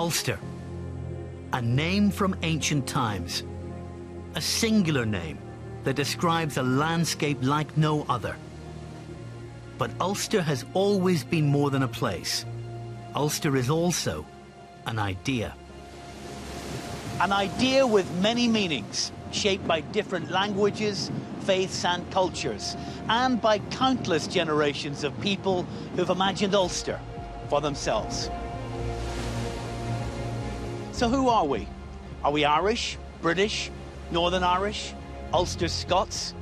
Ulster, a name from ancient times, a singular name that describes a landscape like no other. But Ulster has always been more than a place. Ulster is also an idea. An idea with many meanings, shaped by different languages, faiths and cultures, and by countless generations of people who've imagined Ulster for themselves. So who are we? Are we Irish, British, Northern Irish, Ulster Scots?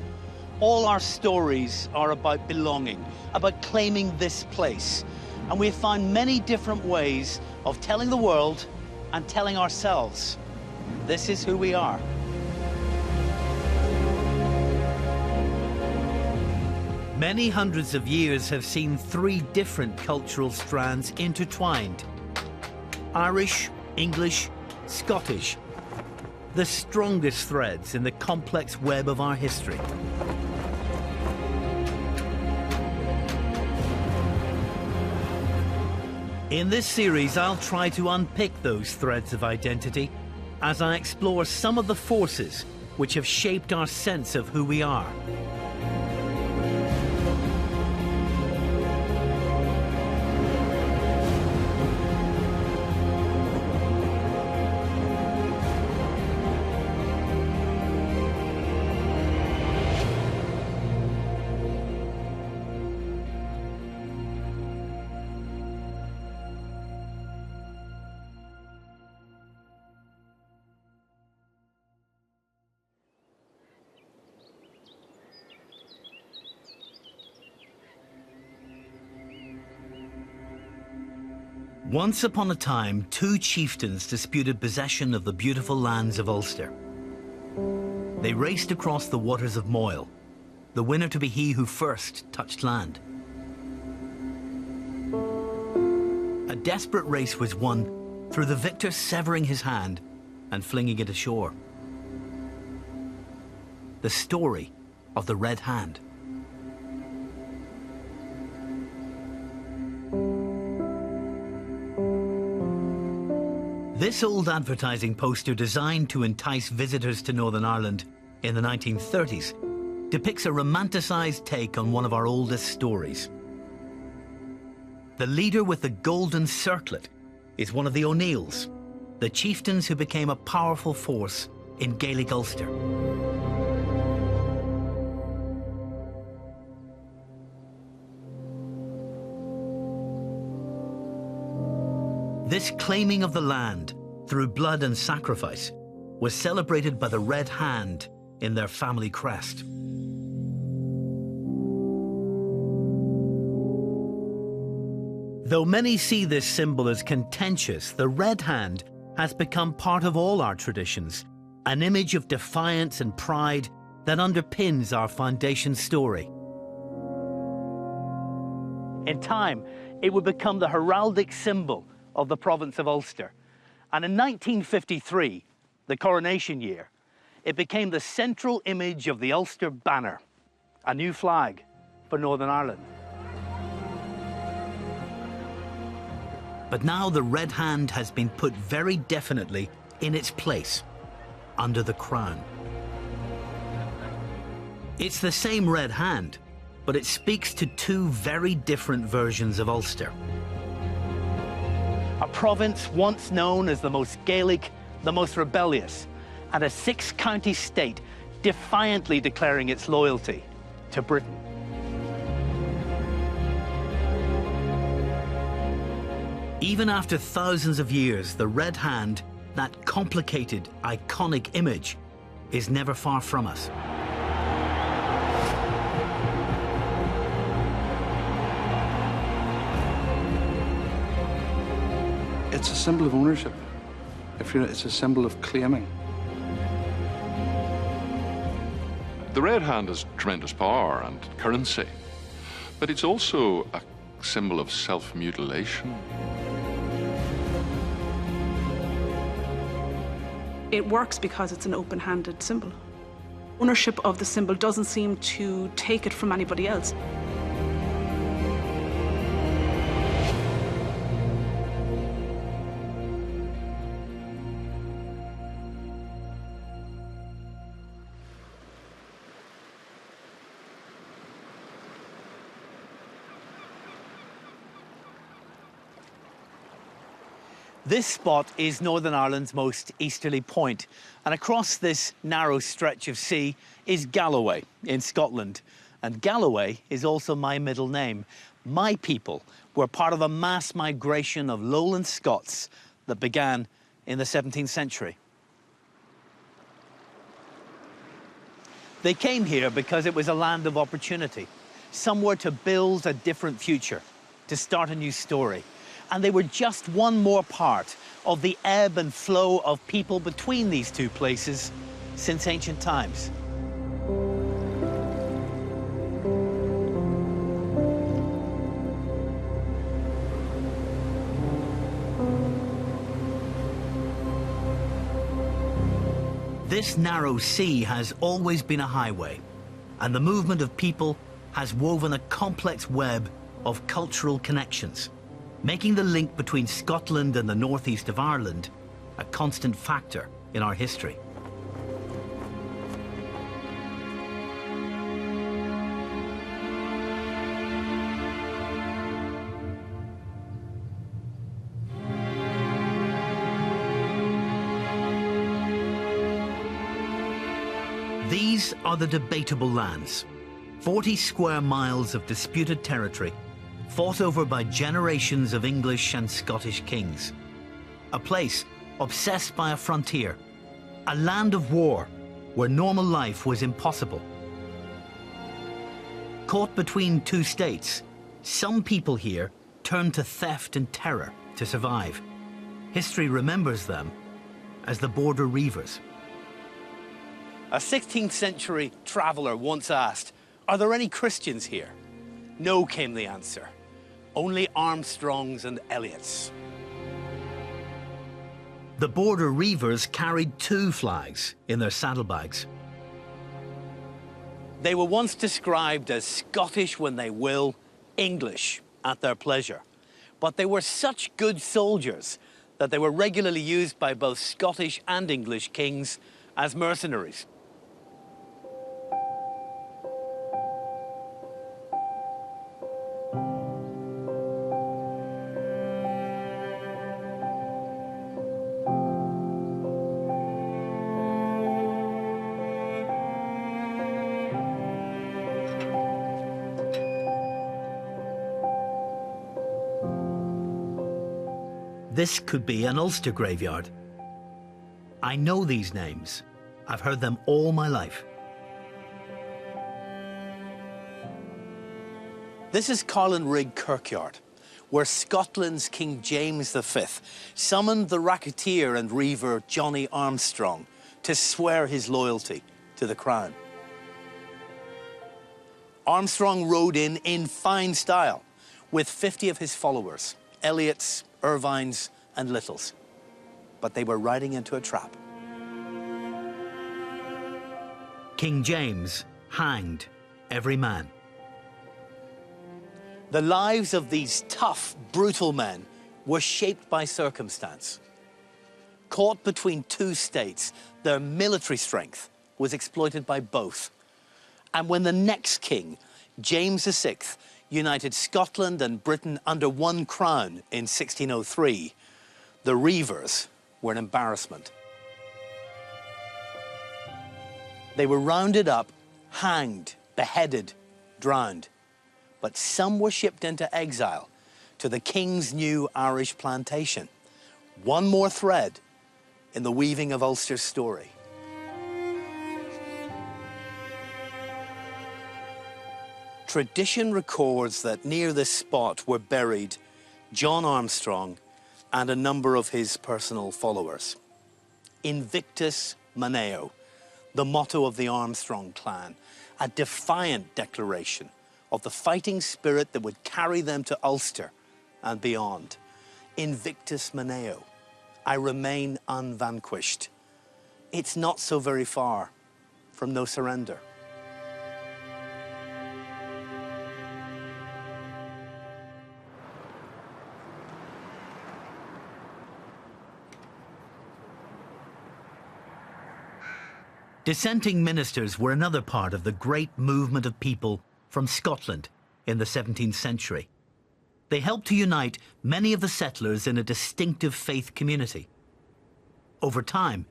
All our stories are about belonging, about claiming this place. And we've found many different ways of telling the world and telling ourselves, this is who we are. Many hundreds of years have seen three different cultural strands intertwined: Irish, English, Scottish, the strongest threads in the complex web of our history. In this series, I'll try to unpick those threads of identity as I explore some of the forces which have shaped our sense of who we are. Once upon a time, two chieftains disputed possession of the beautiful lands of Ulster. They raced across the waters of Moyle, the winner to be he who first touched land. A desperate race was won through the victor severing his hand and flinging it ashore. The story of the Red Hand. This old advertising poster, designed to entice visitors to Northern Ireland in the 1930s, depicts a romanticised take on one of our oldest stories. The leader with the golden circlet is one of the O'Neills, the chieftains who became a powerful force in Gaelic Ulster. This claiming of the land through blood and sacrifice was celebrated by the Red Hand in their family crest. Though many see this symbol as contentious, the Red Hand has become part of all our traditions, an image of defiance and pride that underpins our foundation story. In time, it would become the heraldic symbol of the province of Ulster. And in 1953, the coronation year, it became the central image of the Ulster banner, a new flag for Northern Ireland. But now the Red Hand has been put very definitely in its place, under the crown. It's the same Red Hand, but it speaks to two very different versions of Ulster. A province once known as the most Gaelic, the most rebellious, and a six-county state defiantly declaring its loyalty to Britain. Even after thousands of years, the Red Hand, that complicated, iconic image, is never far from us. It's a symbol of ownership. It's a symbol of claiming. The Red Hand has tremendous power and currency, but it's also a symbol of self-mutilation. It works because it's an open-handed symbol. Ownership of the symbol doesn't seem to take it from anybody else. This spot is Northern Ireland's most easterly point, and across this narrow stretch of sea is Galloway in Scotland. And Galloway is also my middle name. My people were part of a mass migration of lowland Scots that began in the 17th century. They came here because it was a land of opportunity, somewhere to build a different future, to start a new story. And they were just one more part of the ebb and flow of people between these two places since ancient times. This narrow sea has always been a highway, and the movement of people has woven a complex web of cultural connections, making the link between Scotland and the northeast of Ireland a constant factor in our history. These are the debatable lands, 40 square miles of disputed territory, fought over by generations of English and Scottish kings. A place obsessed by a frontier, a land of war where normal life was impossible. Caught between two states, some people here turned to theft and terror to survive. History remembers them as the Border Reivers. A 16th century traveller once asked, "Are there any Christians here?" "No," came the answer. "Only Armstrongs and Elliots." The Border Reivers carried two flags in their saddlebags. They were once described as Scottish when they will, English at their pleasure. But they were such good soldiers that they were regularly used by both Scottish and English kings as mercenaries. This could be an Ulster graveyard. I know these names. I've heard them all my life. This is Carlinrigg Kirkyard, where Scotland's King James V summoned the racketeer and reiver Johnny Armstrong to swear his loyalty to the crown. Armstrong rode in fine style with 50 of his followers, Elliots, Irvines and Littles, but they were riding into a trap. King James hanged every man. The lives of these tough, brutal men were shaped by circumstance. Caught between two states, their military strength was exploited by both. And when the next king, James VI, united Scotland and Britain under one crown in 1603, the Reivers were an embarrassment. They were rounded up, hanged, beheaded, drowned. But some were shipped into exile to the king's new Irish plantation. One more thread in the weaving of Ulster's story. Tradition records that near this spot were buried John Armstrong and a number of his personal followers. Invictus Maneo, the motto of the Armstrong clan, a defiant declaration of the fighting spirit that would carry them to Ulster and beyond. Invictus Maneo, I remain unvanquished. It's not so very far from no surrender. Dissenting ministers were another part of the great movement of people from Scotland in the 17th century. They helped to unite many of the settlers in a distinctive faith community. Over time,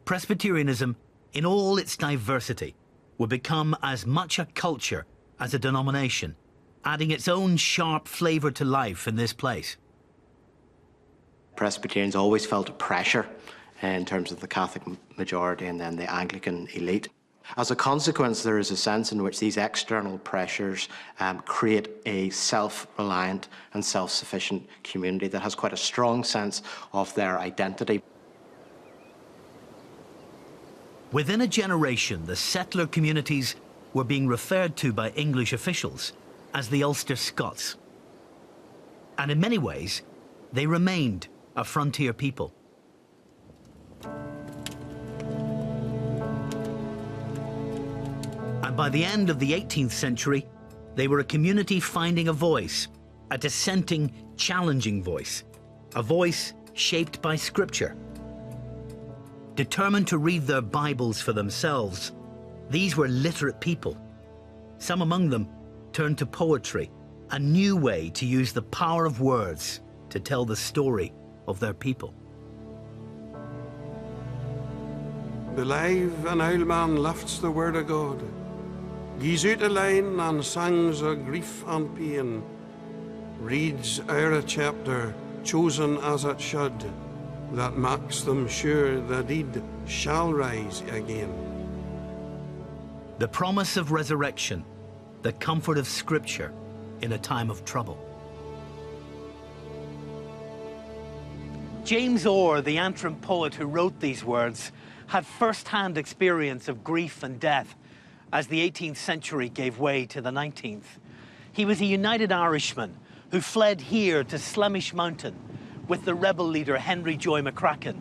Presbyterianism, in all its diversity, would become as much a culture as a denomination, adding its own sharp flavour to life in this place. Presbyterians always felt a pressure in terms of the Catholic majority and then the Anglican elite. As a consequence, there is a sense in which these external pressures create a self-reliant and self-sufficient community that has quite a strong sense of their identity. Within a generation, the settler communities were being referred to by English officials as the Ulster Scots. And in many ways, they remained a frontier people. And by the end of the 18th century, they were a community finding a voice, a dissenting, challenging voice, a voice shaped by Scripture. Determined to read their Bibles for themselves, these were literate people. Some among them turned to poetry, a new way to use the power of words to tell the story of their people. Believe an old man lifts the word of God, gies out a line and songs of grief and pain, reads out a chapter chosen as it should, that makes them sure the deed shall rise again. The promise of resurrection, the comfort of Scripture in a time of trouble. James Orr, the Antrim poet who wrote these words, had first-hand experience of grief and death as the 18th century gave way to the 19th. He was a United Irishman who fled here to Slemish Mountain with the rebel leader Henry Joy McCracken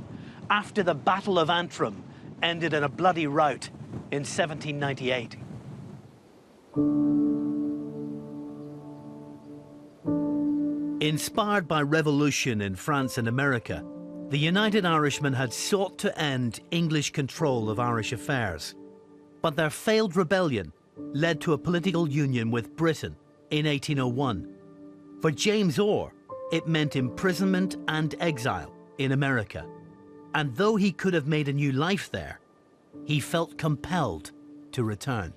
after the Battle of Antrim ended in a bloody rout in 1798. Inspired by revolution in France and America, the United Irishmen had sought to end English control of Irish affairs. But their failed rebellion led to a political union with Britain in 1801. For James Orr, it meant imprisonment and exile in America. And though he could have made a new life there, he felt compelled to return.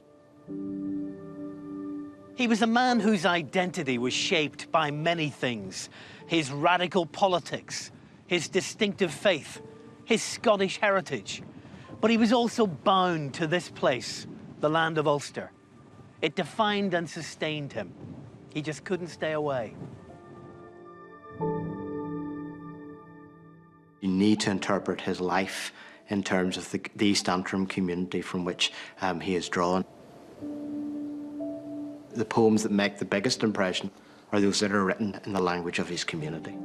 He was a man whose identity was shaped by many things: his radical politics, his distinctive faith, his Scottish heritage. But he was also bound to this place, the land of Ulster. It defined and sustained him. He just couldn't stay away. You need to interpret his life in terms of the East Antrim community from which he is drawn. The poems that make the biggest impression are those that are written in the language of his community.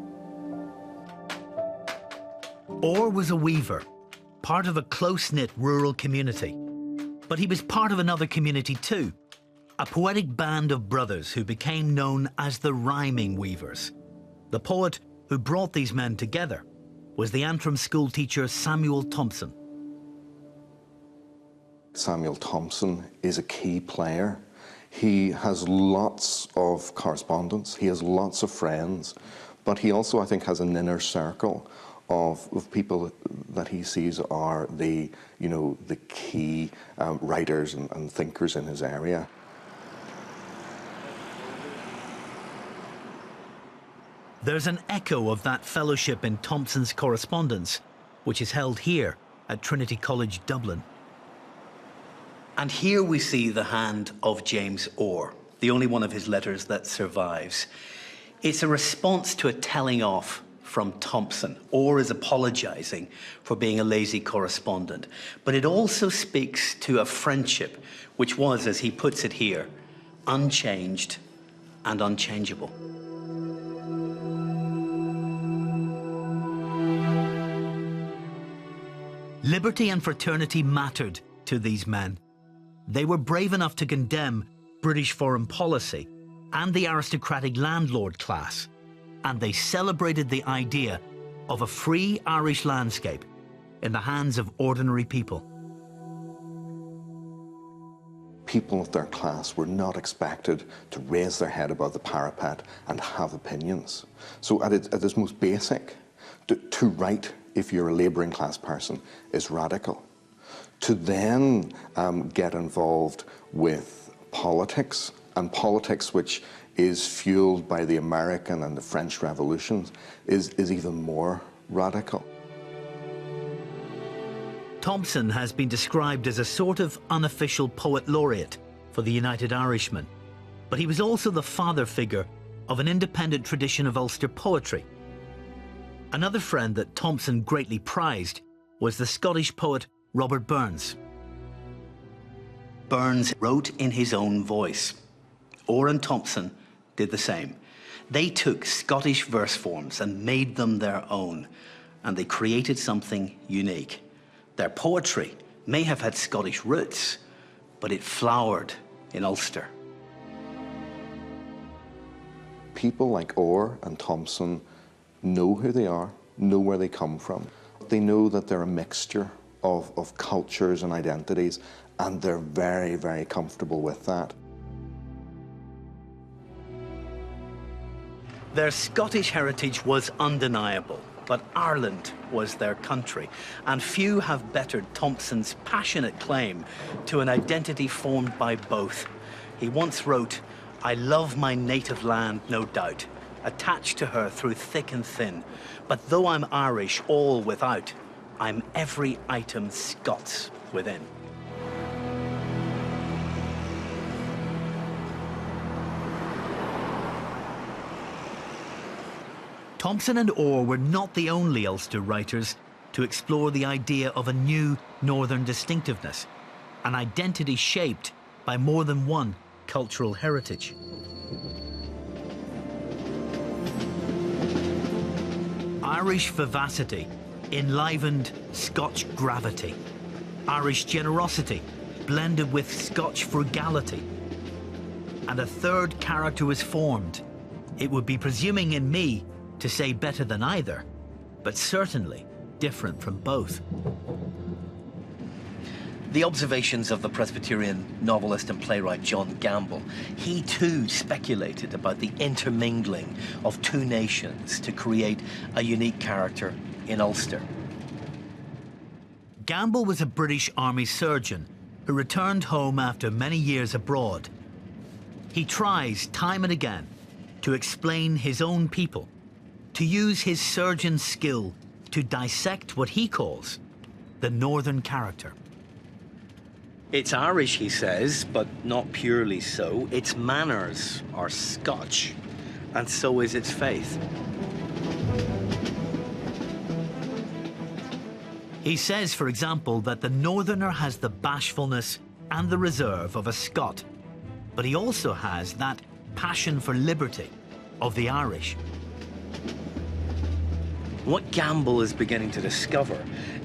Orr was a weaver, part of a close-knit rural community. But he was part of another community too, a poetic band of brothers who became known as the Rhyming Weavers. The poet who brought these men together was the Antrim school teacher Samuel Thompson. Samuel Thompson is a key player. He has lots of correspondence, he has lots of friends, but he also, I think, has an inner circle of people that he sees are the key writers and thinkers in his area. There's an echo of that fellowship in Thompson's correspondence, which is held here at Trinity College, Dublin. And here we see the hand of James Orr, the only one of his letters that survives. It's a response to a telling off from Thompson. Orr is apologising for being a lazy correspondent. But it also speaks to a friendship which was, as he puts it here, unchanged and unchangeable. Liberty and fraternity mattered to these men. They were brave enough to condemn British foreign policy and the aristocratic landlord class, and they celebrated the idea of a free Irish landscape in the hands of ordinary people. people of their class were not expected to raise their head above the parapet and have opinions. So at its most basic, to write, if you're a labouring class person, is radical. To then get involved with politics, and politics which is fueled by the American and the French revolutions, is even more radical. Thompson has been described as a sort of unofficial poet laureate for the United Irishmen, but he was also the father figure of an independent tradition of Ulster poetry. Another friend that Thompson greatly prized was the Scottish poet Robert Burns. Burns wrote in his own voice. Orr and Thompson did the same. They took Scottish verse forms and made them their own, and they created something unique. Their poetry may have had Scottish roots, but it flowered in Ulster. People like Orr and Thompson know who they are, know where they come from. They know that they're a mixture of cultures and identities, and they're very, very comfortable with that. Their Scottish heritage was undeniable, but Ireland was their country, and few have bettered Thompson's passionate claim to an identity formed by both. He once wrote, "I love my native land, no doubt, attached to her through thick and thin, but though I'm Irish all without, I'm every item Scots within." Thompson and Orr were not the only Ulster writers to explore the idea of a new northern distinctiveness, an identity shaped by more than one cultural heritage. Irish vivacity enlivened Scotch gravity. Irish generosity blended with Scotch frugality. And a third character was formed. It would be presuming in me to say better than either, but certainly different from both. The observations of the Presbyterian novelist and playwright John Gamble, he too speculated about the intermingling of two nations to create a unique character in Ulster. Gamble was a British Army surgeon who returned home after many years abroad. He tries time and again to explain his own people, to use his surgeon's skill to dissect what he calls the northern character. It's Irish, he says, but not purely so. Its manners are Scotch, and so is its faith. He says, for example, that the northerner has the bashfulness and the reserve of a Scot, but he also has that passion for liberty of the Irish. What Gamble is beginning to discover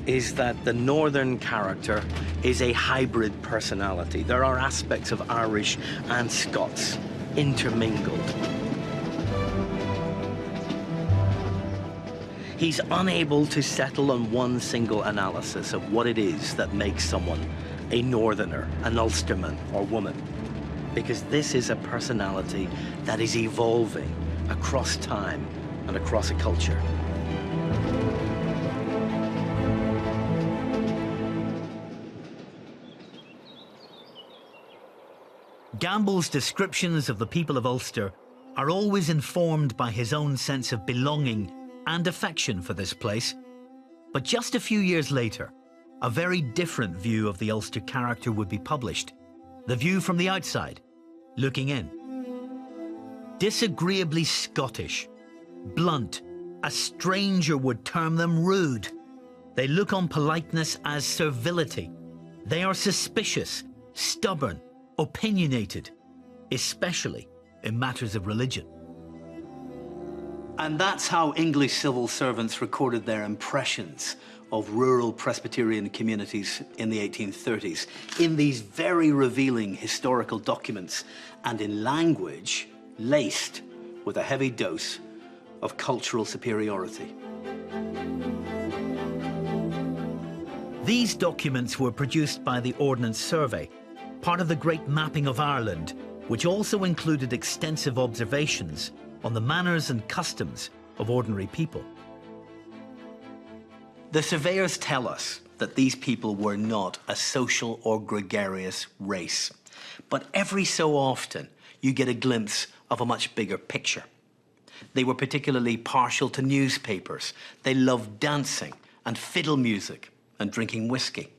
is that the northern character is a hybrid personality. There are aspects of Irish and Scots intermingled. He's unable to settle on one single analysis of what it is that makes someone a northerner, an Ulsterman or woman, because this is a personality that is evolving across time and across a culture. Gamble's descriptions of the people of Ulster are always informed by his own sense of belonging and affection for this place. But just a few years later, a very different view of the Ulster character would be published. The view from the outside, looking in. Disagreeably Scottish, blunt, a stranger would term them rude. They look on politeness as servility. They are suspicious, stubborn, opinionated, especially in matters of religion. And that's how English civil servants recorded their impressions of rural Presbyterian communities in the 1830s, in these very revealing historical documents and in language laced with a heavy dose of cultural superiority. These documents were produced by the Ordnance Survey, part of the great mapping of Ireland, which also included extensive observations on the manners and customs of ordinary people. The surveyors tell us that these people were not a social or gregarious race, but every so often you get a glimpse of a much bigger picture. They were particularly partial to newspapers. They loved dancing and fiddle music and drinking whiskey.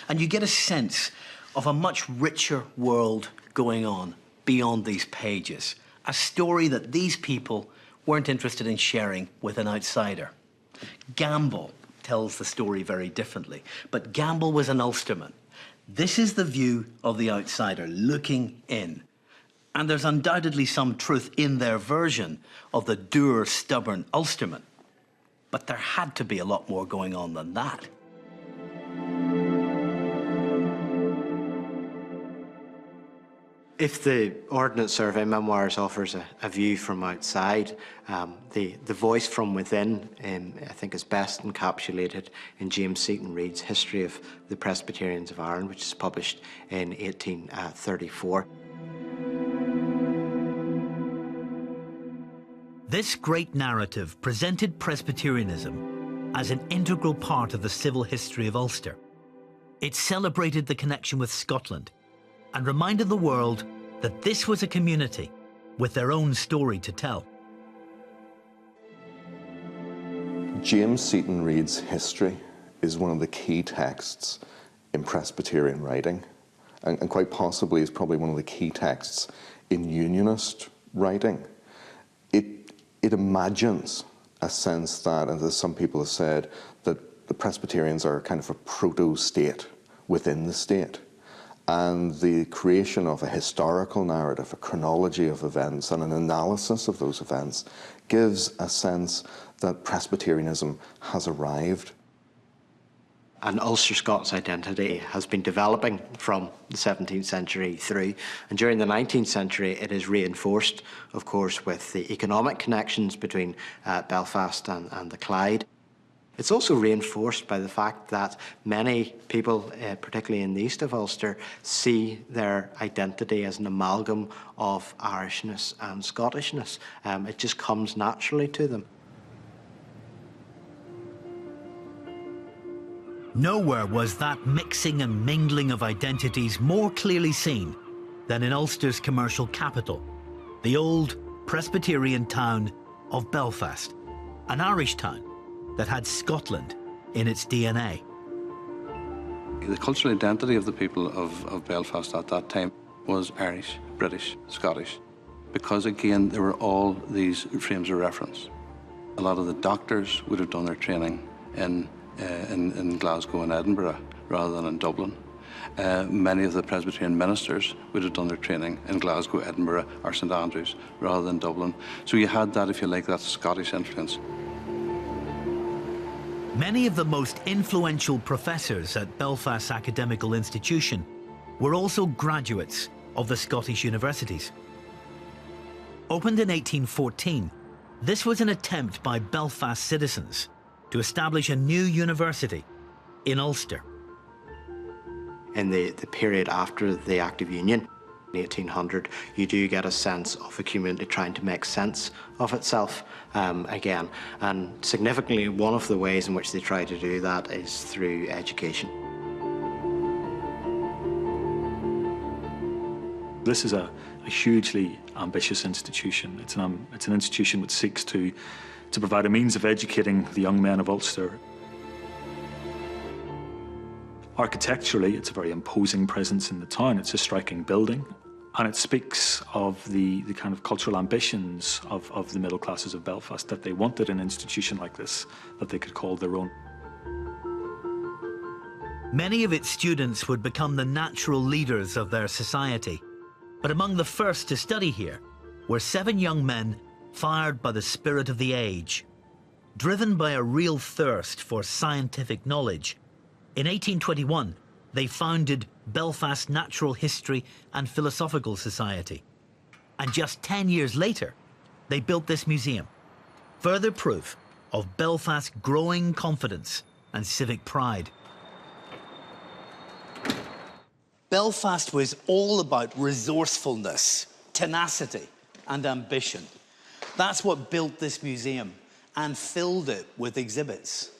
And you get a sense of a much richer world going on beyond these pages, a story that these people weren't interested in sharing with an outsider. Gamble tells the story very differently, but Gamble was an Ulsterman. This is the view of the outsider looking in. And there's undoubtedly some truth in their version of the dour, stubborn Ulsterman. But there had to be a lot more going on than that. If the Ordnance Survey Memoirs offers a view from outside, the voice from within, I think, is best encapsulated in James Seaton Reid's History of the Presbyterians of Ireland, which is published in 1834. This great narrative presented Presbyterianism as an integral part of the civil history of Ulster. It celebrated the connection with Scotland and reminded the world that this was a community with their own story to tell. James Seaton Reid's History is one of the key texts in Presbyterian writing, and quite possibly is probably one of the key texts in Unionist writing. It imagines a sense that, and as some people have said, that the Presbyterians are kind of a proto-state within the state. And the creation of a historical narrative, a chronology of events, and an analysis of those events gives a sense that Presbyterianism has arrived. An Ulster Scots identity has been developing from the 17th century through, and during the 19th century it is reinforced, of course, with the economic connections between Belfast and the Clyde. It's also reinforced by the fact that many people, particularly in the east of Ulster, see their identity as an amalgam of Irishness and Scottishness. It just comes naturally to them. Nowhere was that mixing and mingling of identities more clearly seen than in Ulster's commercial capital, the old Presbyterian town of Belfast, an Irish town that had Scotland in its DNA. The cultural identity of the people of Belfast at that time was Irish, British, Scottish, because again there were all these frames of reference. A lot of the doctors would have done their training in Glasgow and Edinburgh rather than in Dublin. Many of the Presbyterian ministers would have done their training in Glasgow, Edinburgh or St Andrews rather than Dublin. So you had that, if you like, that Scottish influence. Many of the most influential professors at Belfast's academical institution were also graduates of the Scottish universities. Opened in 1814, this was an attempt by Belfast citizens to establish a new university in Ulster. In the period after the Act of Union, in 1800, you do get a sense of a community trying to make sense of itself again. And significantly, one of the ways in which they try to do that is through education. This is a hugely ambitious institution. It's an institution which seeks to provide a means of educating the young men of Ulster. Architecturally, it's a very imposing presence in the town. It's a striking building, and it speaks of the kind of cultural ambitions of the middle classes of Belfast, that they wanted an institution like this that they could call their own. Many of its students would become the natural leaders of their society, but among the first to study here were 7 young men fired by the spirit of the age. Driven by a real thirst for scientific knowledge, in 1821, they founded Belfast Natural History and Philosophical Society. And just 10 years later, they built this museum, further proof of Belfast's growing confidence and civic pride. Belfast was all about resourcefulness, tenacity, and ambition. That's what built this museum and filled it with exhibits.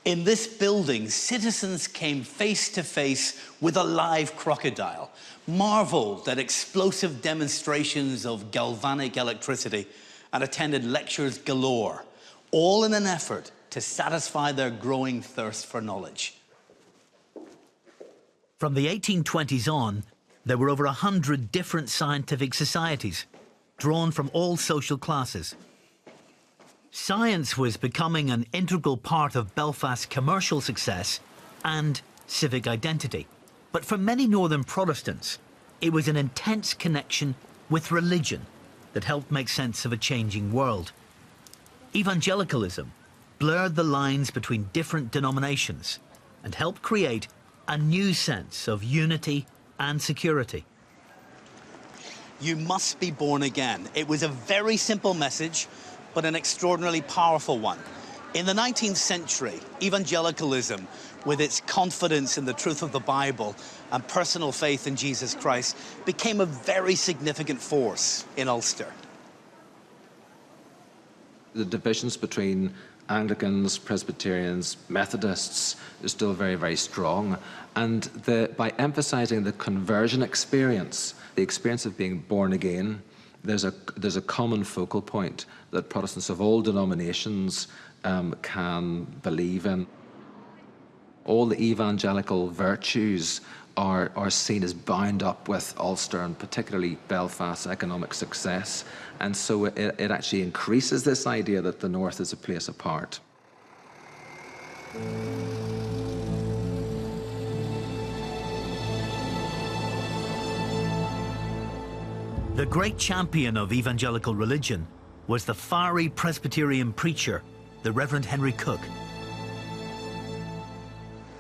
In this building, citizens came face to face with a live crocodile, marveled at explosive demonstrations of galvanic electricity, and attended lectures galore, all in an effort to satisfy their growing thirst for knowledge. From the 1820s on, there were over 100 different scientific societies, drawn from all social classes. Science was becoming an integral part of Belfast's commercial success and civic identity. But for many Northern Protestants, it was an intense connection with religion that helped make sense of a changing world. Evangelicalism blurred the lines between different denominations and helped create a new sense of unity and security. You must be born again. It was a very simple message, but an extraordinarily powerful one. In the 19th century, evangelicalism, with its confidence in the truth of the Bible and personal faith in Jesus Christ, became a very significant force in Ulster. The divisions between Anglicans, Presbyterians, Methodists is still very, very strong. And by emphasising the conversion experience, the experience of being born again, there's a common focal point that Protestants of all denominations can believe in. All the evangelical virtues are seen as bound up with Ulster and particularly Belfast's economic success. And so it actually increases this idea that the North is a place apart. The great champion of evangelical religion was the fiery Presbyterian preacher, the Reverend Henry Cook.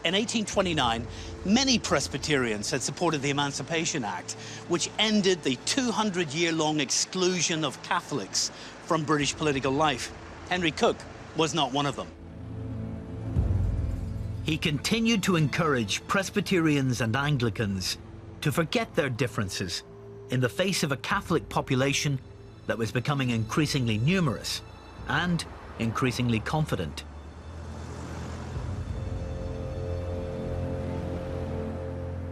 In 1829, many Presbyterians had supported the Emancipation Act, which ended the 200-year-long exclusion of Catholics from British political life. Henry Cook was not one of them. He continued to encourage Presbyterians and Anglicans to forget their differences in the face of a Catholic population that was becoming increasingly numerous and increasingly confident.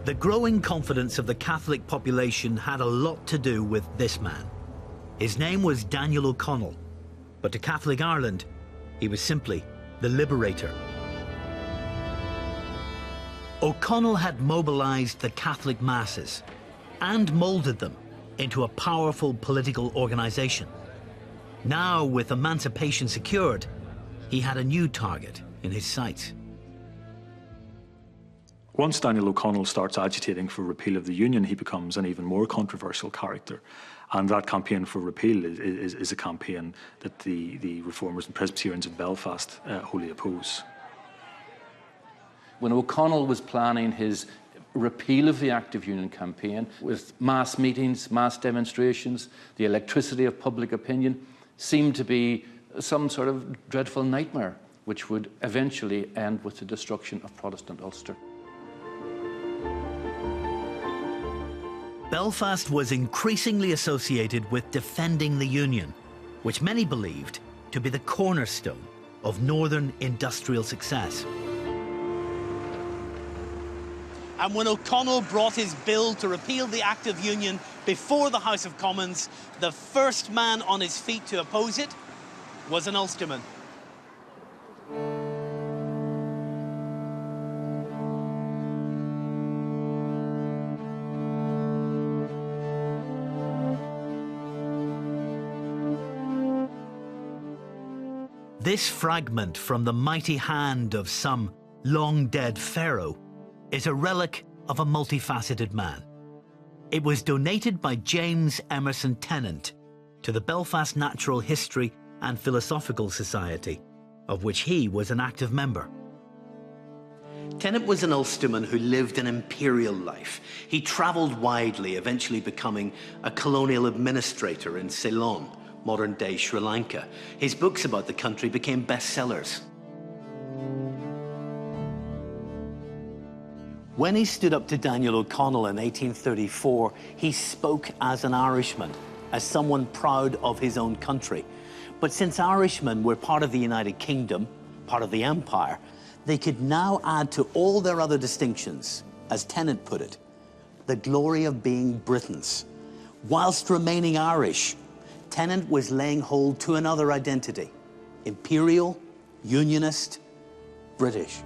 The growing confidence of the Catholic population had a lot to do with this man. His name was Daniel O'Connell, but to Catholic Ireland, he was simply the liberator. O'Connell had mobilized the Catholic masses and molded them into a powerful political organization. Now, with emancipation secured, he had a new target in his sights. Once Daniel O'Connell starts agitating for repeal of the Union, he becomes an even more controversial character. And that campaign for repeal is a campaign that the Reformers and Presbyterians of Belfast wholly oppose. When O'Connell was planning his repeal of the Act of Union campaign, with mass meetings, mass demonstrations, the electricity of public opinion, seemed to be some sort of dreadful nightmare, which would eventually end with the destruction of Protestant Ulster. Belfast was increasingly associated with defending the Union, which many believed to be the cornerstone of Northern industrial success. And when O'Connell brought his bill to repeal the Act of Union before the House of Commons, the first man on his feet to oppose it was an Ulsterman. This fragment from the mighty hand of some long-dead pharaoh is a relic of a multifaceted man. It was donated by James Emerson Tennant to the Belfast Natural History and Philosophical Society, of which he was an active member. Tennant was an Ulsterman who lived an imperial life. He travelled widely, eventually becoming a colonial administrator in Ceylon, modern-day Sri Lanka. His books about the country became bestsellers. When he stood up to Daniel O'Connell in 1834, he spoke as an Irishman, as someone proud of his own country. But since Irishmen were part of the United Kingdom, part of the Empire, they could now add to all their other distinctions, as Tennant put it, the glory of being Britons. Whilst remaining Irish, Tennant was laying hold to another identity: imperial, unionist, British.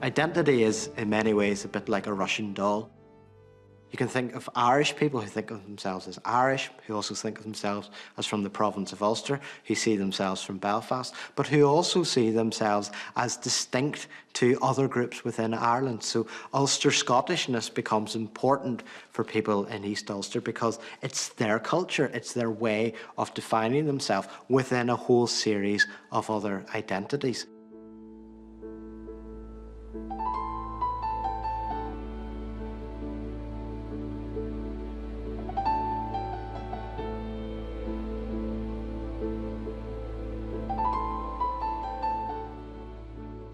Identity is, in many ways, a bit like a Russian doll. You can think of Irish people who think of themselves as Irish, who also think of themselves as from the province of Ulster, who see themselves from Belfast, but who also see themselves as distinct to other groups within Ireland. So Ulster Scottishness becomes important for people in East Ulster because it's their culture, it's their way of defining themselves within a whole series of other identities.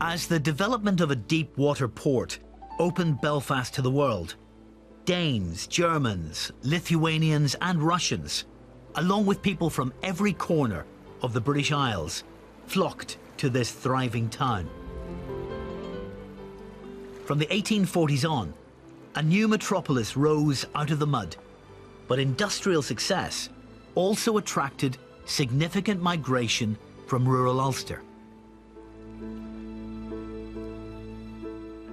As the development of a deep water port opened Belfast to the world, Danes, Germans, Lithuanians and Russians, along with people from every corner of the British Isles, flocked to this thriving town. From the 1840s on, a new metropolis rose out of the mud, but industrial success also attracted significant migration from rural Ulster.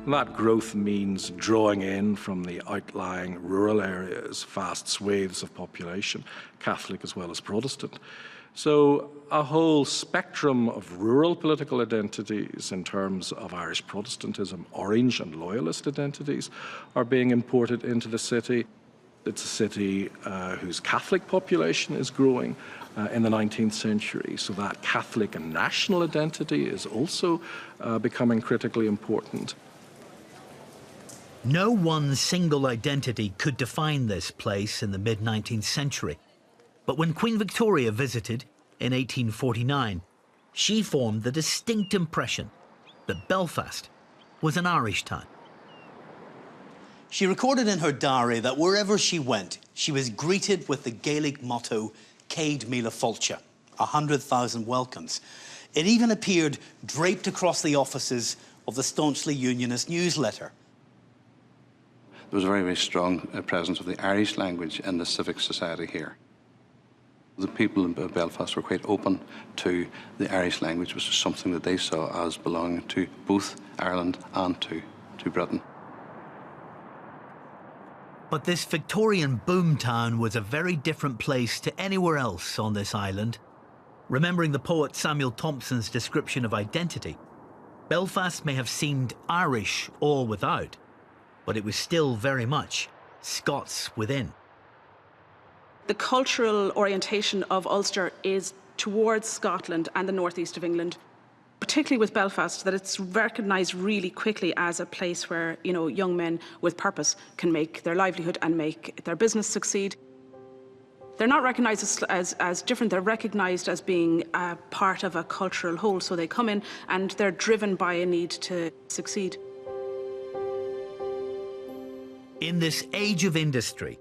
That growth means drawing in from the outlying rural areas vast swathes of population, Catholic as well as Protestant. So a whole spectrum of rural political identities in terms of Irish Protestantism, Orange and Loyalist identities are being imported into the city. It's a city whose Catholic population is growing in the 19th century, so that Catholic and national identity is also becoming critically important. No one single identity could define this place in the mid-19th century. But when Queen Victoria visited in 1849, she formed the distinct impression that Belfast was an Irish town. She recorded in her diary that wherever she went, she was greeted with the Gaelic motto, Céad Míle Fáilte, 100,000 welcomes. It even appeared draped across the offices of the staunchly unionist newsletter. There was a very, very strong presence of the Irish language in the civic society here. The people in Belfast were quite open to the Irish language, which was something that they saw as belonging to both Ireland and to Britain. But this Victorian boomtown was a very different place to anywhere else on this island. Remembering the poet Samuel Thompson's description of identity, Belfast may have seemed Irish all without, but it was still very much Scots within. The cultural orientation of Ulster is towards Scotland and the northeast of England, particularly with Belfast, that it's recognised really quickly as a place where, you know, young men with purpose can make their livelihood and make their business succeed. They're not recognised as different, they're recognised as being a part of a cultural whole, so they come in and they're driven by a need to succeed. In this age of industry,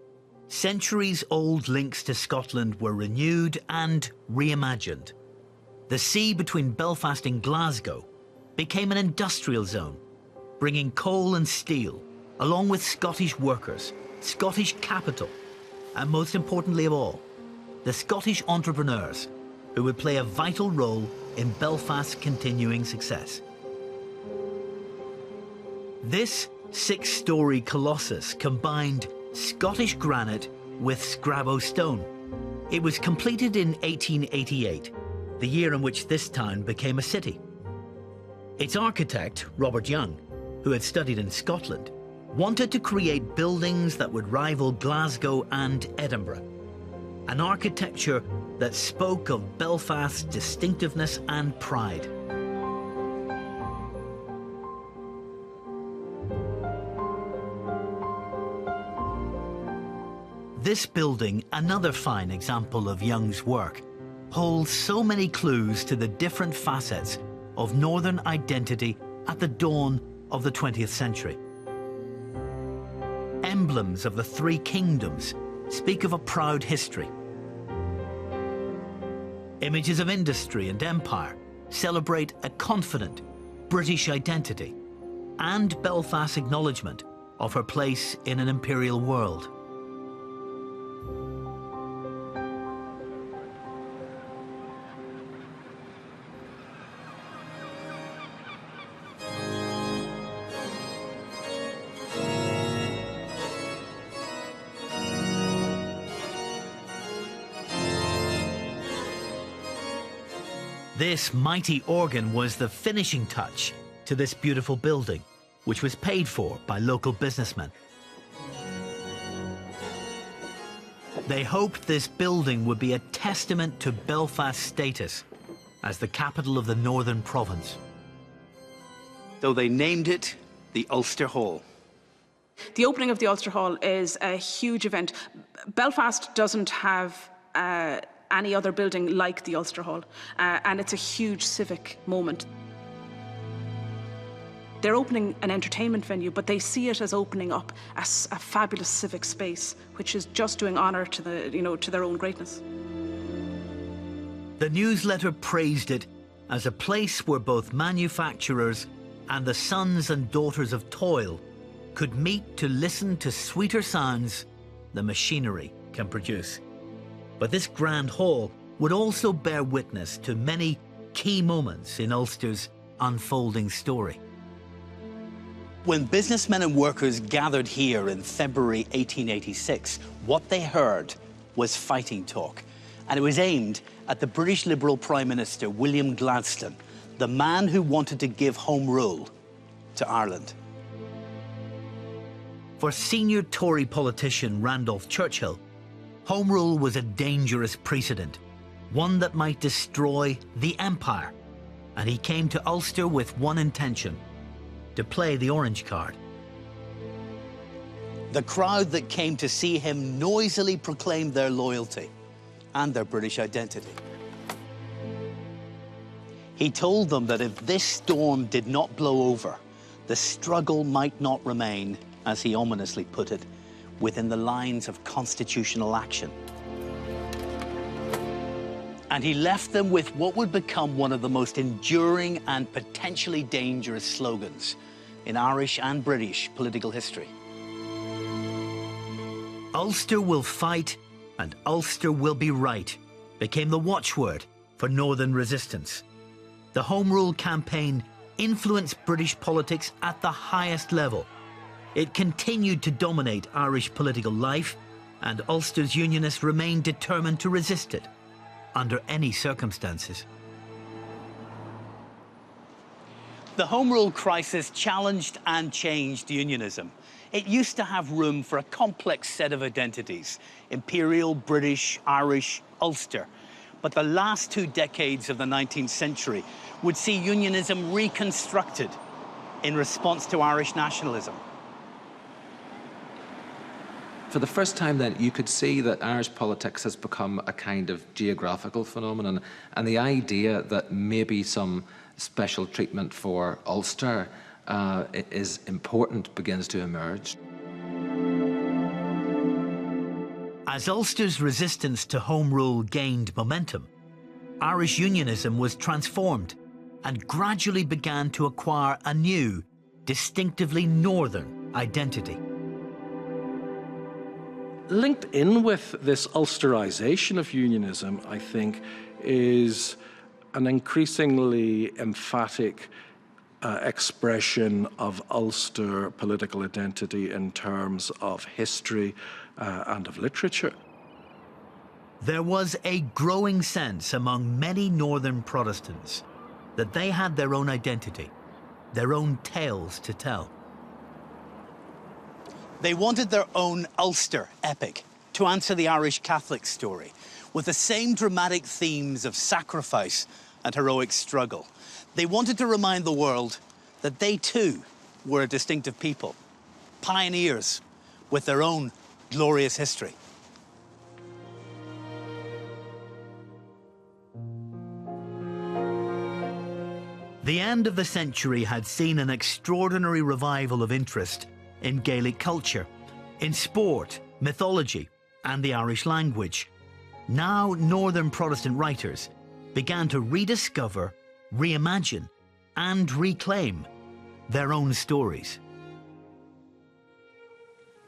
centuries-old links to Scotland were renewed and reimagined. The sea between Belfast and Glasgow became an industrial zone, bringing coal and steel, along with Scottish workers, Scottish capital, and most importantly of all, the Scottish entrepreneurs who would play a vital role in Belfast's continuing success. This 6-story colossus combined Scottish granite with Scrabo stone. It was completed in 1888, the year in which this town became a city. Its architect, Robert Young, who had studied in Scotland, wanted to create buildings that would rival Glasgow and Edinburgh, an architecture that spoke of Belfast's distinctiveness and pride. This building, another fine example of Young's work, holds so many clues to the different facets of Northern identity at the dawn of the 20th century. Emblems of the three kingdoms speak of a proud history. Images of industry and empire celebrate a confident British identity and Belfast's acknowledgement of her place in an imperial world. This mighty organ was the finishing touch to this beautiful building, which was paid for by local businessmen. They hoped this building would be a testament to Belfast's status as the capital of the Northern Province. So they named it the Ulster Hall. The opening of the Ulster Hall is a huge event. Belfast doesn't have any other building like the Ulster Hall, and it's a huge civic moment. They're opening an entertainment venue, but they see it as opening up as a fabulous civic space, which is just doing honour to to their own greatness. The newsletter praised it as a place where both manufacturers and the sons and daughters of toil could meet to listen to sweeter sounds the machinery can produce. But this grand hall would also bear witness to many key moments in Ulster's unfolding story. When businessmen and workers gathered here in February 1886, what they heard was fighting talk. And it was aimed at the British Liberal Prime Minister, William Gladstone, the man who wanted to give home rule to Ireland. For senior Tory politician Randolph Churchill, home rule was a dangerous precedent, one that might destroy the empire. And he came to Ulster with one intention: to play the orange card. The crowd that came to see him noisily proclaimed their loyalty and their British identity. He told them that if this storm did not blow over, the struggle might not remain, as he ominously put it, within the lines of constitutional action. And he left them with what would become one of the most enduring and potentially dangerous slogans in Irish and British political history. Ulster will fight and Ulster will be right became the watchword for Northern resistance. The Home Rule campaign influenced British politics at the highest level. It continued to dominate Irish political life, and Ulster's Unionists remained determined to resist it under any circumstances. The Home Rule crisis challenged and changed unionism. It used to have room for a complex set of identities: Imperial, British, Irish, Ulster. But the last 2 decades of the 19th century would see unionism reconstructed in response to Irish nationalism. For the first time then, you could see that Irish politics has become a kind of geographical phenomenon, and the idea that maybe some special treatment for Ulster is important begins to emerge. As Ulster's resistance to Home Rule gained momentum, Irish unionism was transformed and gradually began to acquire a new, distinctively Northern identity. Linked in with this Ulsterization of unionism, I think, is an increasingly emphatic expression of Ulster political identity in terms of history and of literature. There was a growing sense among many Northern Protestants that they had their own identity, their own tales to tell. They wanted their own Ulster epic to answer the Irish Catholic story, with the same dramatic themes of sacrifice and heroic struggle. They wanted to remind the world that they too were a distinctive people, pioneers with their own glorious history. The end of the century had seen an extraordinary revival of interest in Gaelic culture, in sport, mythology, and the Irish language. Now, Northern Protestant writers began to rediscover, reimagine, and reclaim their own stories.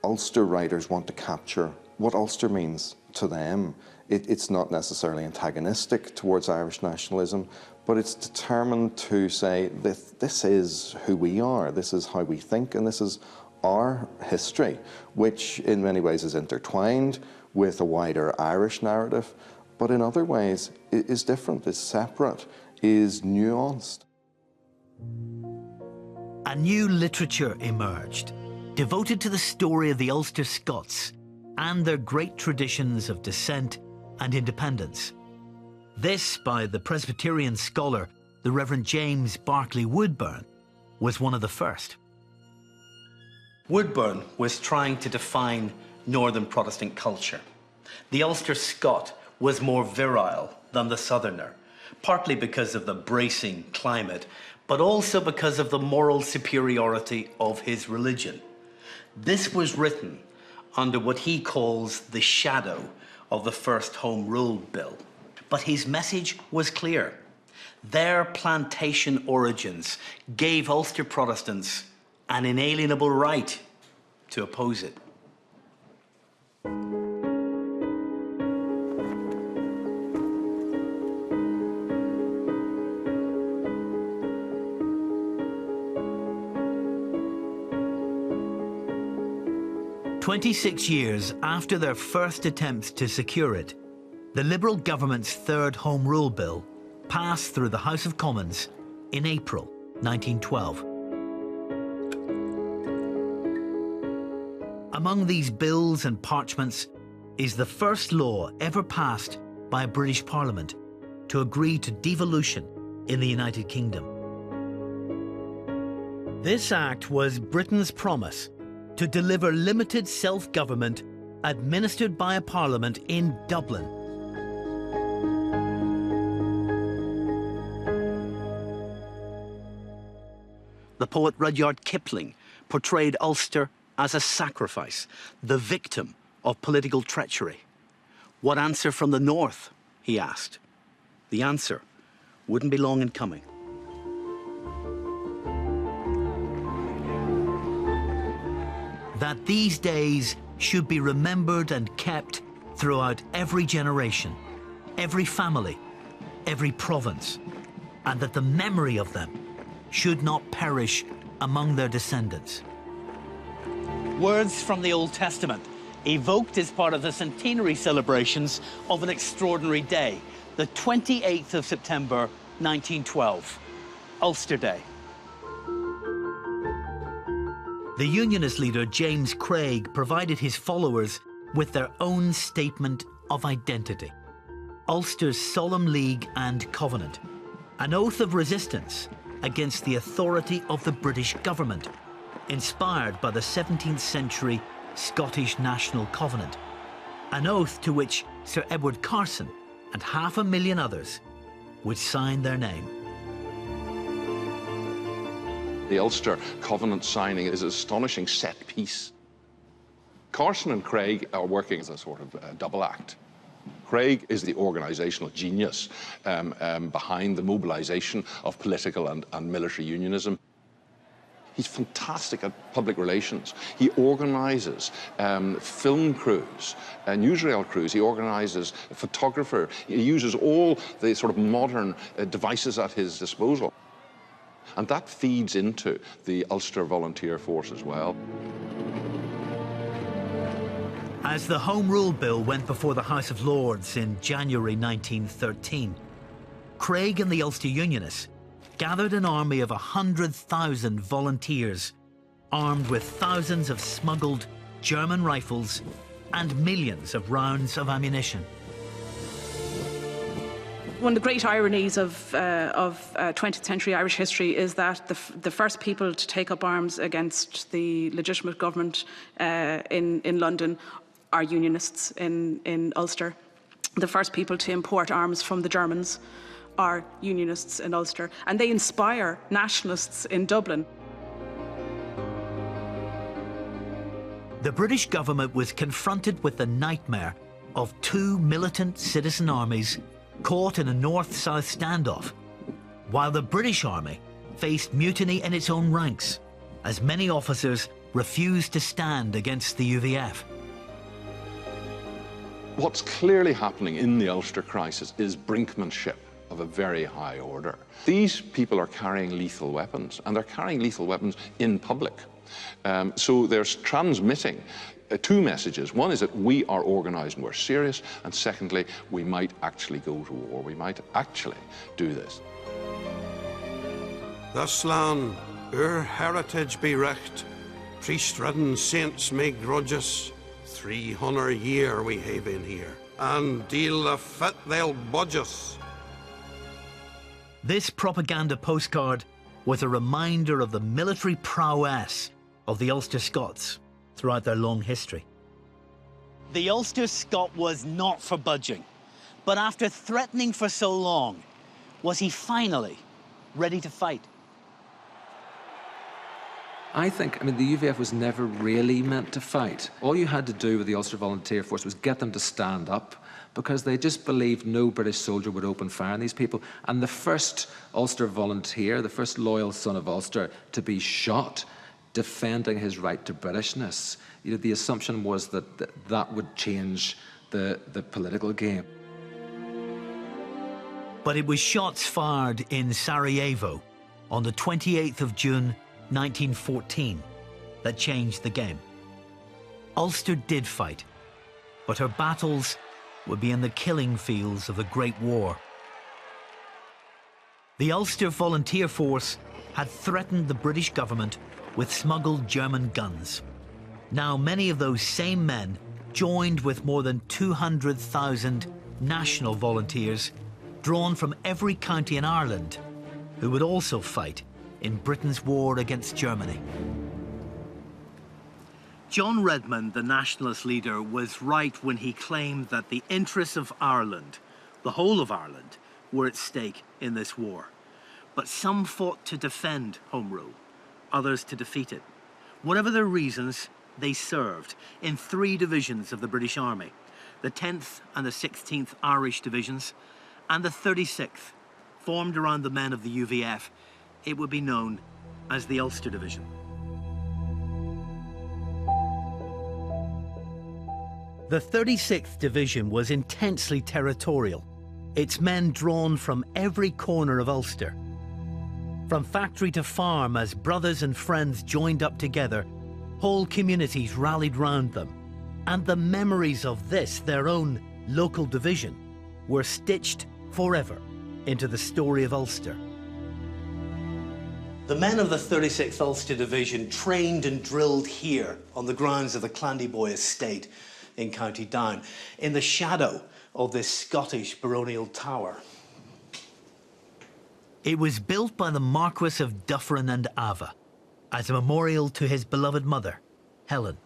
Ulster writers want to capture what Ulster means to them. It's not necessarily antagonistic towards Irish nationalism, but it's determined to say that this is who we are, this is how we think, and this is our history, which in many ways is intertwined with a wider Irish narrative, but in other ways is different, is separate, is nuanced. A new literature emerged, devoted to the story of the Ulster Scots and their great traditions of descent and independence. This, by the Presbyterian scholar, the Reverend James Barclay Woodburn, was one of the first. Woodburn was trying to define Northern Protestant culture. The Ulster Scot was more virile than the Southerner, partly because of the bracing climate, but also because of the moral superiority of his religion. This was written under what he calls the shadow of the first Home Rule Bill. But his message was clear. Their plantation origins gave Ulster Protestants an inalienable right to oppose it. "26 years after their first attempts to secure it, the Liberal government's third Home Rule Bill passed through the House of Commons in April 1912. Among these bills and parchments is the first law ever passed by a British Parliament to agree to devolution in the United Kingdom. This act was Britain's promise to deliver limited self-government administered by a parliament in Dublin. The poet Rudyard Kipling portrayed Ulster as a sacrifice, the victim of political treachery. What answer from the north, he asked. The answer wouldn't be long in coming. That these days should be remembered and kept throughout every generation, every family, every province, and that the memory of them should not perish among their descendants. Words from the Old Testament, evoked as part of the centenary celebrations of an extraordinary day, the 28th of September, 1912, Ulster Day. The Unionist leader, James Craig, provided his followers with their own statement of identity. Ulster's Solemn League and Covenant, an oath of resistance against the authority of the British government, inspired by the 17th century Scottish National Covenant, an oath to which Sir Edward Carson and 500,000 others would sign their name. The Ulster Covenant signing is an astonishing set piece. Carson and Craig are working as a sort of double act. Craig is the organisational genius behind the mobilisation of political and military unionism. He's fantastic at public relations. He organises film crews, newsreel crews. He organises a photographer. He uses all the sort of modern devices at his disposal. And that feeds into the Ulster Volunteer Force as well. As the Home Rule Bill went before the House of Lords in January 1913, Craig and the Ulster Unionists gathered an army of 100,000 volunteers, armed with thousands of smuggled German rifles and millions of rounds of ammunition. One of the great ironies of 20th century Irish history is that the first people to take up arms against the legitimate government in London are Unionists in Ulster. The first people to import arms from the Germans are unionists in Ulster, and they inspire nationalists in Dublin. The British government was confronted with the nightmare of two militant citizen armies caught in a north-south standoff, while the British Army faced mutiny in its own ranks, as many officers refused to stand against the UVF. What's clearly happening in the Ulster crisis is brinkmanship of a very high order. These people are carrying lethal weapons, and they're carrying lethal weapons in public. So they're transmitting two messages. One is that we are organised and we're serious, and secondly, we might actually go to war. We might actually do this. Thus lan, our heritage be recht, priest-ridden saints may grudge us, 300 year we hae been here, and deal the fit they'll budge us. This propaganda postcard was a reminder of the military prowess of the Ulster Scots throughout their long history. The Ulster Scot was not for budging, but after threatening for so long, was he finally ready to fight? I think, the UVF was never really meant to fight. All you had to do with the Ulster Volunteer Force was get them to stand up, because they just believed no British soldier would open fire on these people. And the first Ulster volunteer, the first loyal son of Ulster to be shot defending his right to Britishness, the assumption was that that would change the political game. But it was shots fired in Sarajevo on the 28th of June 1914 that changed the game. Ulster did fight, but her battles would be in the killing fields of the Great War. The Ulster Volunteer Force had threatened the British government with smuggled German guns. Now many of those same men joined with more than 200,000 national volunteers drawn from every county in Ireland, who would also fight in Britain's war against Germany. John Redmond, the nationalist leader, was right when he claimed that the interests of Ireland, the whole of Ireland, were at stake in this war. But some fought to defend Home Rule, others to defeat it. Whatever their reasons, they served in 3 divisions of the British Army, the 10th and the 16th Irish Divisions, and the 36th, formed around the men of the UVF. It would be known as the Ulster Division. The 36th Division was intensely territorial, its men drawn from every corner of Ulster. From factory to farm, as brothers and friends joined up together, whole communities rallied round them, and the memories of this, their own local division, were stitched forever into the story of Ulster. The men of the 36th Ulster Division trained and drilled here on the grounds of the Clandyboy estate in County Down, in the shadow of this Scottish baronial tower. It was built by the Marquess of Dufferin and Ava as a memorial to his beloved mother, Helen.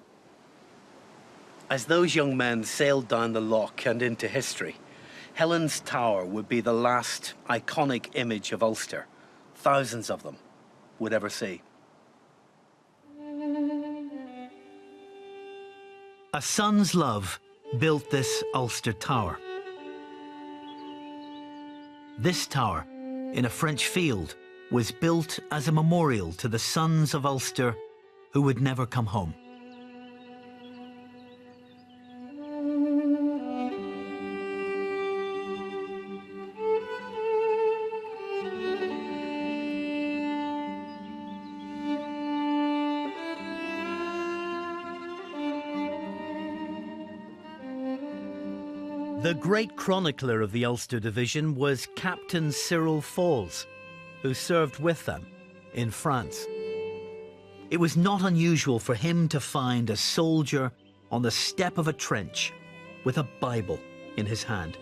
As those young men sailed down the loch and into history, Helen's Tower would be the last iconic image of Ulster thousands of them would ever see. A son's love built this Ulster Tower. This tower, in a French field, was built as a memorial to the sons of Ulster who would never come home. The great chronicler of the Ulster Division was Captain Cyril Falls, who served with them in France. It was not unusual for him to find a soldier on the step of a trench with a Bible in his hand.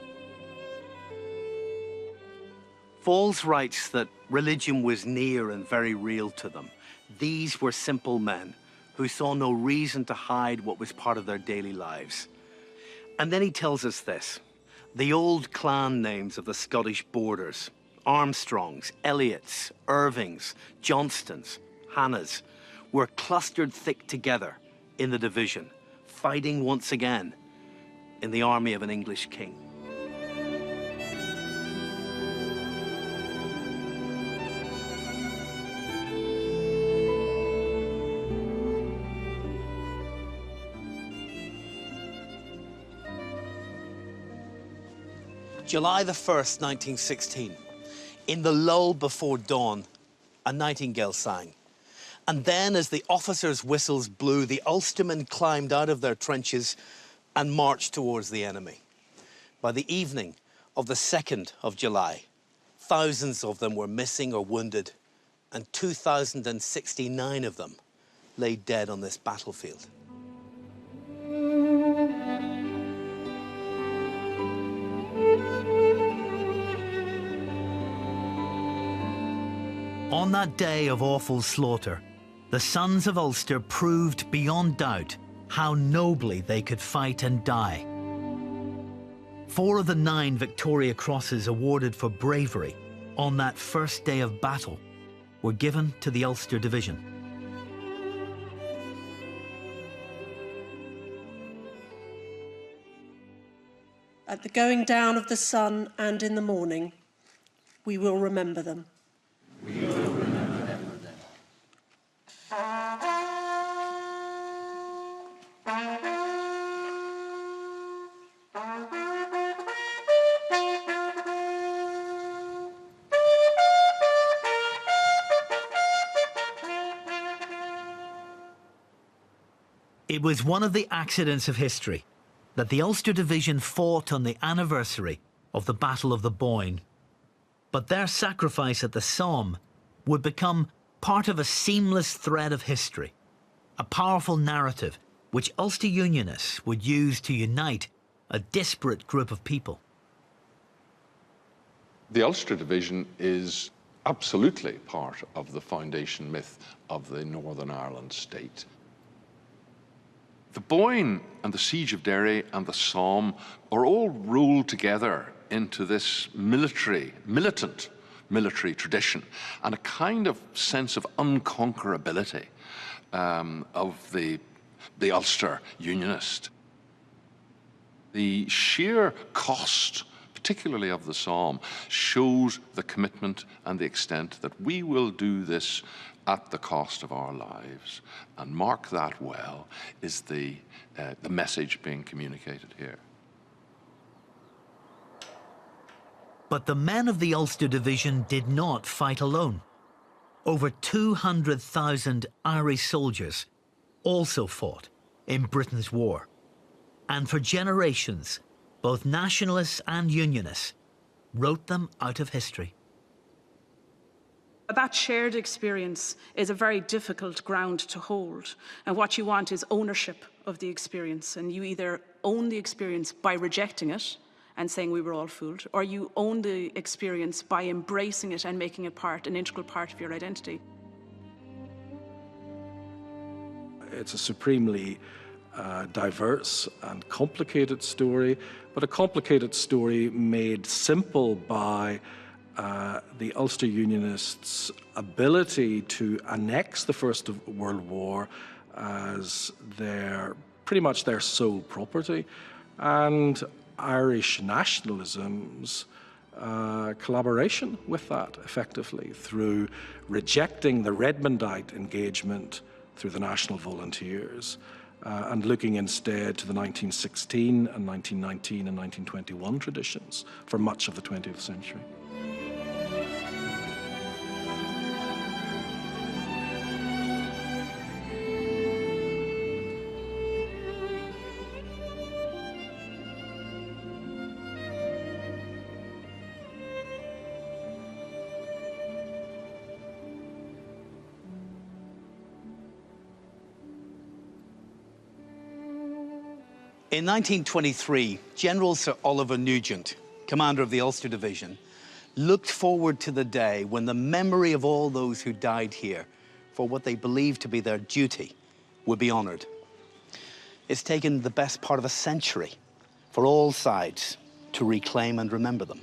Falls writes that religion was near and very real to them. These were simple men who saw no reason to hide what was part of their daily lives. And then he tells us this: the old clan names of the Scottish borders Armstrongs, Elliots, Irvings, Johnstons, Hannahs were clustered thick together in the division, fighting once again in the army of an English king. July the 1st, 1916. In the lull before dawn, a nightingale sang. And then, as the officers' whistles blew, the Ulstermen climbed out of their trenches and marched towards the enemy. By the evening of the 2nd of July, thousands of them were missing or wounded, and 2,069 of them lay dead on this battlefield. On that day of awful slaughter, the sons of Ulster proved beyond doubt how nobly they could fight and die. 4 of the 9 Victoria Crosses awarded for bravery on that first day of battle were given to the Ulster Division. At the going down of the sun and in the morning, we will remember them. We will remember them. It was one of the accidents of history that the Ulster Division fought on the anniversary of the Battle of the Boyne. But their sacrifice at the Somme would become part of a seamless thread of history, a powerful narrative which Ulster Unionists would use to unite a disparate group of people. The Ulster Division is absolutely part of the foundation myth of the Northern Ireland state. The Boyne and the Siege of Derry and the Somme are all rolled together into this militant military tradition and a kind of sense of unconquerability of the Ulster Unionist. The sheer cost, particularly of the Somme, shows the commitment and the extent that we will do this at the cost of our lives. And mark that well is the message being communicated here. But the men of the Ulster Division did not fight alone. Over 200,000 Irish soldiers also fought in Britain's war. And for generations, both nationalists and unionists wrote them out of history. That shared experience is a very difficult ground to hold. And what you want is ownership of the experience. And you either own the experience by rejecting it and saying we were all fooled, or you own the experience by embracing it and making it an integral part of your identity. It's a supremely diverse and complicated story, but a complicated story made simple by the Ulster Unionists' ability to annex the First World War as pretty much their sole property, and Irish nationalism's collaboration with that effectively through rejecting the Redmondite engagement through the National Volunteers and looking instead to the 1916 and 1919 and 1921 traditions for much of the 20th century. In 1923, General Sir Oliver Nugent, commander of the Ulster Division, looked forward to the day when the memory of all those who died here for what they believed to be their duty would be honoured. It's taken the best part of a century for all sides to reclaim and remember them.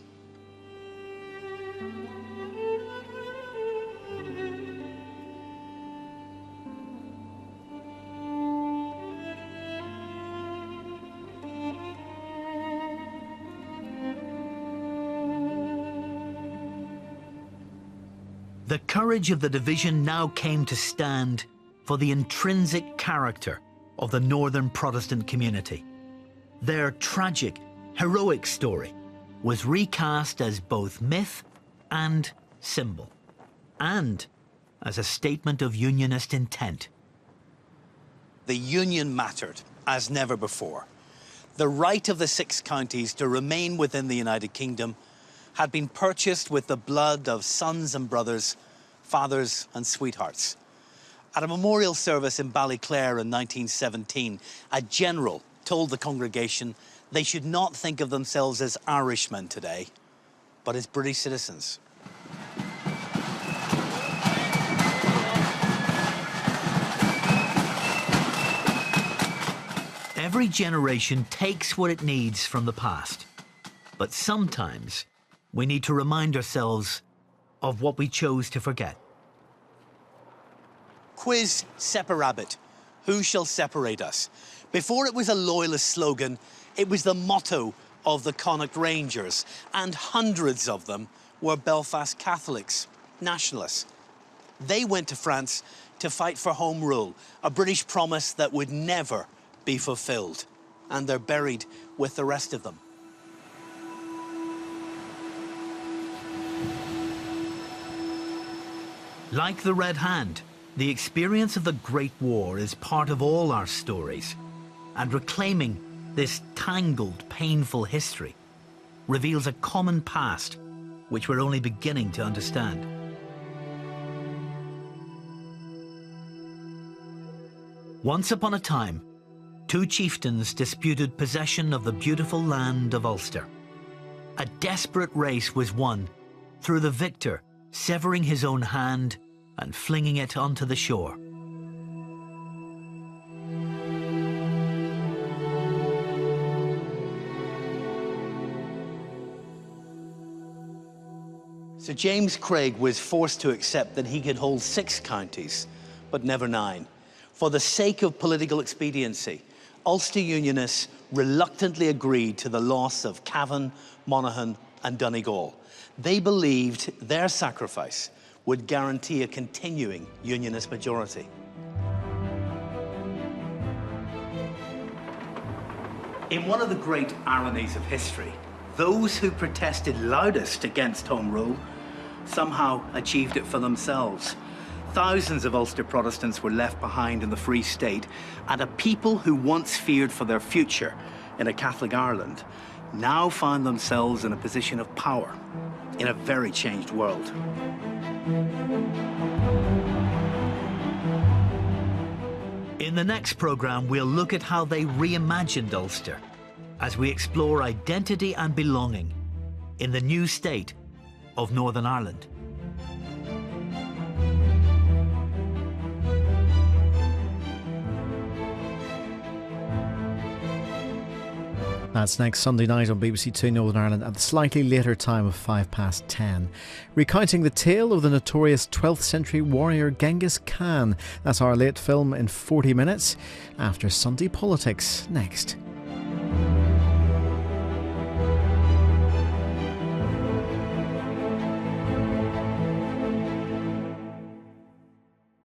The courage of the division now came to stand for the intrinsic character of the Northern Protestant community. Their tragic, heroic story was recast as both myth and symbol, and as a statement of Unionist intent. The Union mattered as never before. The right of the 6 counties to remain within the United Kingdom had been purchased with the blood of sons and brothers, fathers and sweethearts. At a memorial service in Ballyclare in 1917, a general told the congregation they should not think of themselves as Irishmen today, but as British citizens. Every generation takes what it needs from the past, but sometimes we need to remind ourselves of what we chose to forget. Quis separabit? Who shall separate us? Before it was a loyalist slogan, it was the motto of the Connacht Rangers, and hundreds of them were Belfast Catholics, nationalists. They went to France to fight for home rule, a British promise that would never be fulfilled, and they're buried with the rest of them. Like the Red Hand, the experience of the Great War is part of all our stories, and reclaiming this tangled, painful history reveals a common past which we're only beginning to understand. Once upon a time, 2 chieftains disputed possession of the beautiful land of Ulster. A desperate race was won through the victor severing his own hand and flinging it onto the shore. Sir James Craig was forced to accept that he could hold 6 counties, but never 9. For the sake of political expediency, Ulster Unionists reluctantly agreed to the loss of Cavan, Monaghan and Donegal. They believed their sacrifice would guarantee a continuing Unionist majority. In one of the great ironies of history, those who protested loudest against Home Rule somehow achieved it for themselves. Thousands of Ulster Protestants were left behind in the Free State, and a people who once feared for their future in a Catholic Ireland now found themselves in a position of power in a very changed world. In the next programme, we'll look at how they reimagined Ulster as we explore identity and belonging in the new state of Northern Ireland. That's next Sunday night on BBC Two Northern Ireland at the slightly later time of 10:05, recounting the tale of the notorious 12th century warrior Genghis Khan. That's our late film in 40 minutes after Sunday Politics next.